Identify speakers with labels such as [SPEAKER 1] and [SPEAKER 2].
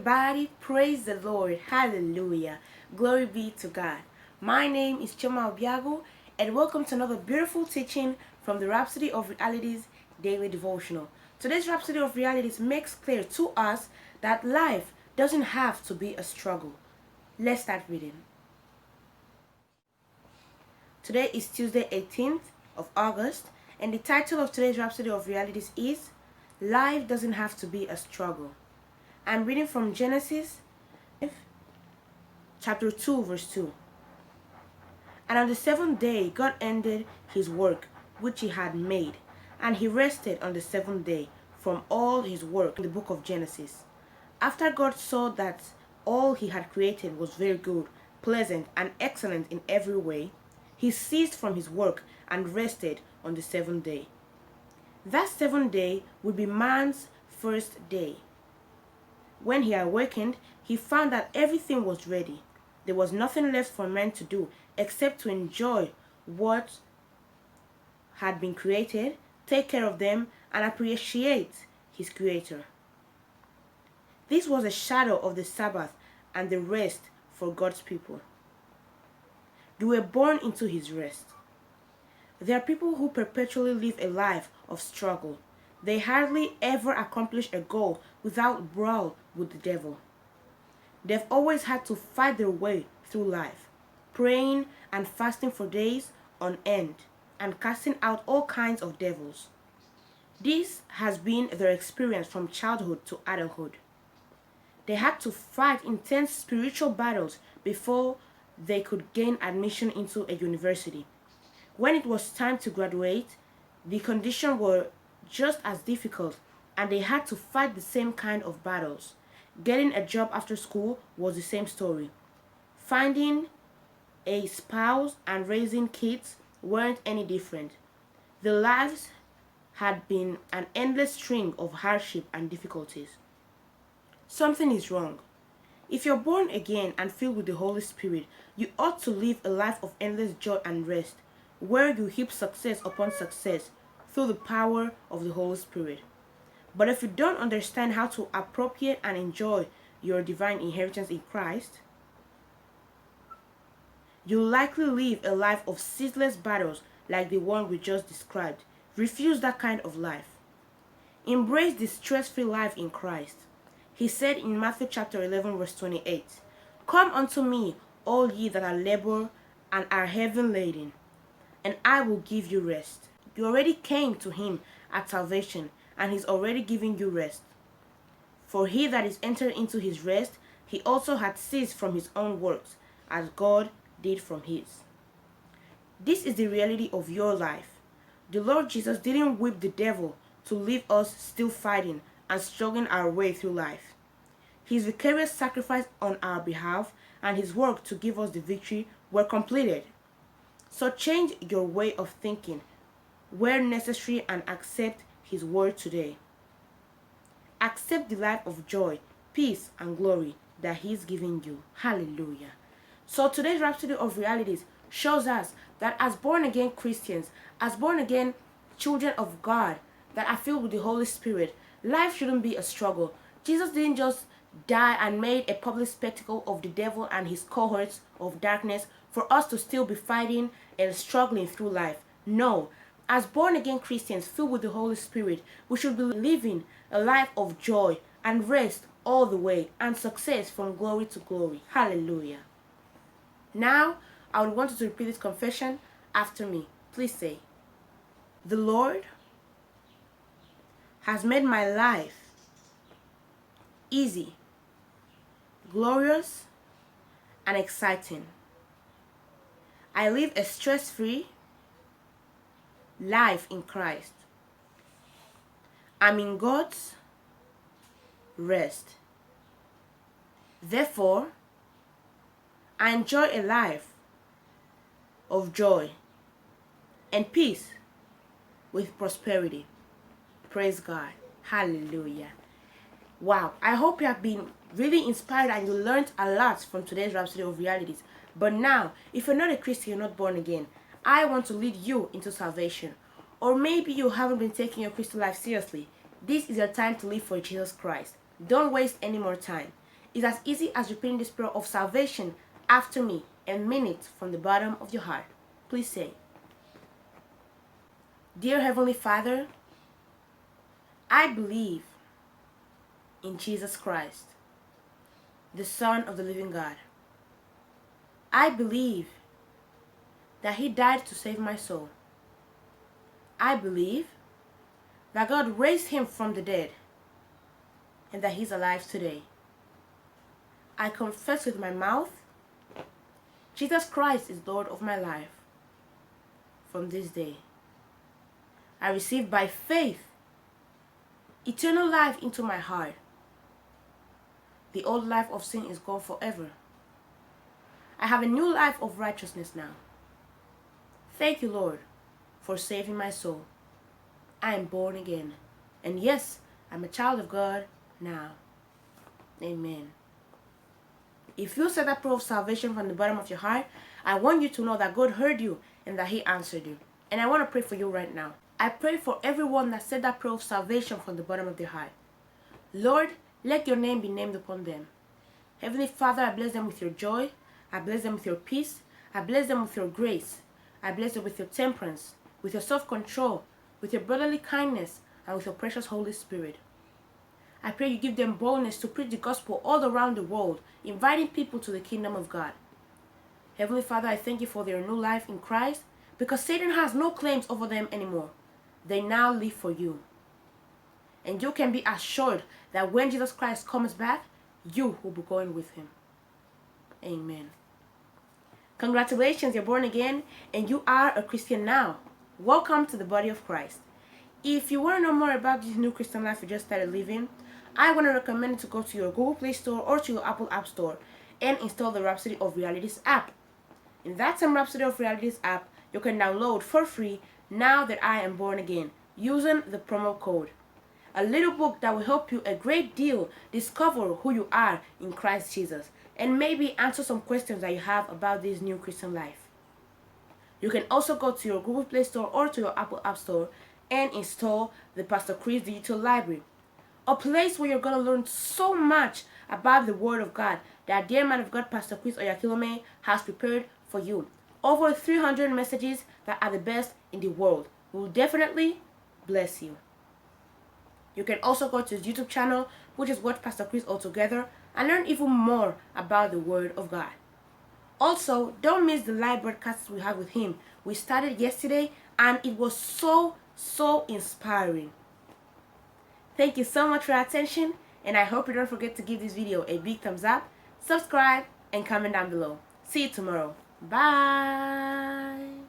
[SPEAKER 1] everybody, praise the Lord, hallelujah, glory be to God. My name is Chioma Obiagwu and welcome to another beautiful teaching from the Rhapsody of Realities daily devotional. Today's Rhapsody of Realities makes clear to us that life doesn't have to be a struggle. Let's start reading. Today is Tuesday 18th of August and the title of today's Rhapsody of Realities is Life Doesn't Have to Be a Struggle. I'm reading from Genesis chapter 2 verse 2. And on the seventh day God ended his work which he had made, and he rested on the seventh day from all his work in the book of Genesis. After God saw that all he had created was very good, pleasant, and excellent in every way, he ceased from his work and rested on the seventh day. That seventh day would be man's first day. When he awakened, he found that everything was ready. There was nothing left for man to do except to enjoy what had been created, take care of them, and appreciate his creator. This was a shadow of the Sabbath and the rest for God's people. They were born into his rest. There are people who perpetually live a life of struggle. They hardly ever accomplish a goal without brawl with the devil. They've always had to fight their way through life, praying and fasting for days on end, and casting out all kinds of devils. This has been their experience from childhood to adulthood. They had to fight intense spiritual battles before they could gain admission into a university. When it was time to graduate, the conditions were just as difficult, and they had to fight the same kind of battles. Getting a job after school was the same story. Finding a spouse and raising kids weren't any different. Their lives had been an endless string of hardship and difficulties. Something is wrong. If you're born again and filled with the Holy Spirit, you ought to live a life of endless joy and rest, where you heap success upon success through the power of the Holy Spirit. But if you don't understand how to appropriate and enjoy your divine inheritance in Christ, you'll likely live a life of ceaseless battles like the one we just described. Refuse that kind of life. Embrace the stress-free life in Christ. He said in Matthew chapter 11 verse 28, "Come unto me, all ye that are labor and are heavy laden, and I will give you rest." You already came to him at salvation, and he's already giving you rest. For he that is entered into his rest, he also had ceased from his own works, as God did from his. This is the reality of your life. The Lord Jesus didn't whip the devil to leave us still fighting and struggling our way through life. His vicarious sacrifice on our behalf and his work to give us the victory were completed. So change your way of thinking where necessary and accept his word today. Accept the life of joy, peace, and glory that he's giving you. Hallelujah. So today's Rhapsody of Realities shows us that as born again Christians, as born again children of God that are filled with the Holy Spirit, life shouldn't be a struggle. Jesus didn't just die and made a public spectacle of the devil and his cohorts of darkness for us to still be fighting and struggling through life. No. As born-again Christians filled with the Holy Spirit, we should be living a life of joy and rest all the way and success from glory to glory. Hallelujah. Now, I would want you to repeat this confession after me. Please say, "The Lord has made my life easy, glorious, and exciting. I live a stress-free life in Christ. I'm in God's rest. Therefore, I enjoy a life of joy and peace with prosperity." Praise God. Hallelujah. Wow. I hope you have been really inspired and you learned a lot from today's Rhapsody of Realities. But now, if you're not a Christian, you're not born again, I want to lead you into salvation. Or maybe you haven't been taking your Christian life seriously. This is your time to live for Jesus Christ. Don't waste any more time. It's as easy as repeating this prayer of salvation after me and mean it from the bottom of your heart. Please say, Dear Heavenly Father, I believe in Jesus Christ, the Son of the living God. I believe that He died to save my soul. I believe that God raised Him from the dead and that He's alive today. I confess with my mouth, Jesus Christ is Lord of my life. From this day, I receive by faith eternal life into my heart. The old life of sin is gone forever. I have a new life of righteousness now. Thank you, Lord, for saving my soul. I am born again. And yes, I'm a child of God now. Amen. If you said that prayer of salvation from the bottom of your heart, I want you to know that God heard you and that He answered you. And I want to pray for you right now. I pray for everyone that said that prayer of salvation from the bottom of their heart. Lord, let your name be named upon them. Heavenly Father, I bless them with your joy. I bless them with your peace. I bless them with your grace. I bless them with your temperance, with your self-control, with your brotherly kindness, and with your precious Holy Spirit. I pray you give them boldness to preach the gospel all around the world, inviting people to the kingdom of God. Heavenly Father, I thank you for their new life in Christ, because Satan has no claims over them anymore. They now live for you. And you can be assured that when Jesus Christ comes back, you will be going with Him. Amen. Congratulations, you're born again and you are a Christian now. Welcome to the body of Christ. If you want to know more about this new Christian life you just started living, I want to recommend you to go to your Google Play Store or to your Apple App Store and install the Rhapsody of Realities app. In that same Rhapsody of Realities app, you can download for free Now That I Am Born Again using the promo code. A little book that will help you a great deal discover who you are in Christ Jesus and maybe answer some questions that you have about this new Christian life. You can also go to your Google Play Store or to your Apple App Store and install the Pastor Chris Digital Library, a place where you're going to learn so much about the Word of God that dear man of God, Pastor Chris Oyakhilome, has prepared for you. Over 300 messages that are the best in the world will definitely bless you. You can also go to his YouTube channel, which is Watch Pastor Chris Altogether, and learn even more about the Word of God. Also, don't miss the live broadcasts we have with him. We started yesterday, and it was so inspiring. Thank you so much for your attention, and I hope you don't forget to give this video a big thumbs up, subscribe, and comment down below. See you tomorrow. Bye.